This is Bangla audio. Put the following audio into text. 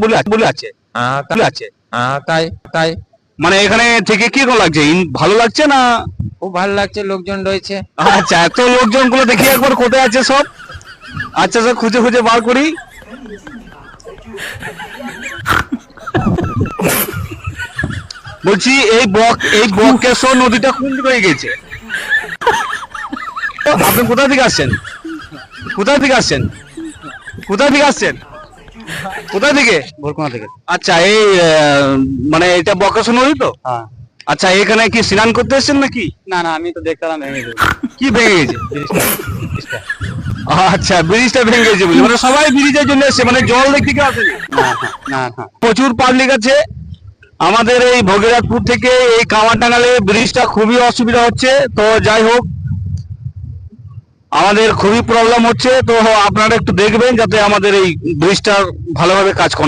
বলে আছে আছে তাই তাই মানে এখানে থেকে কি রকম লাগছে? ভালো লাগছে না? খুব ভালো লাগছে, লোকজন রয়েছে। আচ্ছা, এত লোকজন গুলো দেখি একবার কোথায় আছে সব। আচ্ছা, সব খুঁজে খুঁজে বার করি। বলছি এই বক্রেশ্বর নদীটা কোন দিকে হয়ে গেছে? আপনি কোথা থেকে আসছেন? কোথা থেকে আসছেন? কোথা থেকে আসছেন? কোথা থেকে? বরকোনা থেকে। আচ্ছা, এই মানে এটা বক্রেশ্বর নদী তো? হ্যাঁ। আচ্ছা, এখানে কি স্নান করতে এসেছেন নাকি? না না, আমি তো দেখতাম ভেঙে গেছে। কি ভেঙে গেছে? ব্রিজটা। আচ্ছা, ব্রিজটা ভেঙে গেছে বুঝলি, মানে সবাই ব্রিজের জন্য এসছে, মানে জল দেখতে কেউ আসেনি? না না না। প্রচুর পাবলিক আছে আমাদের এই ভগীরথপুর থেকে এই কামারডাঙ্গালে। ব্রিজটা খুবই অসুবিধা হচ্ছে, তো যাই হোক আমাদের খুবই প্রবলেম হচ্ছে, তো আপনারা একটু দেখবেন যাতে আমাদের এই ব্রিজটা ভালোভাবে কাজ করে।